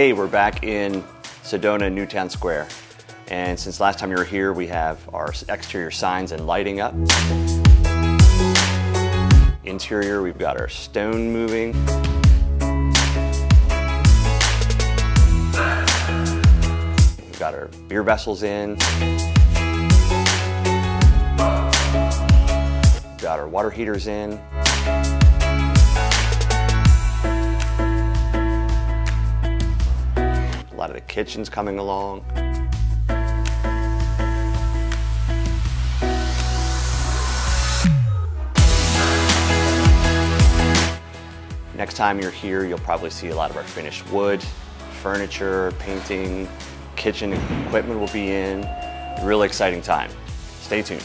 Hey, we're back in Sedona, Newtown Square. And since last time you were here, we have our exterior signs and lighting up. Interior, we've got our stone moving. We've got our beer vessels in. We've got our water heaters in. A lot of the kitchen's coming along. Next time you're here, you'll probably see a lot of our finished wood, furniture, painting, kitchen equipment will be in. Really exciting time. Stay tuned.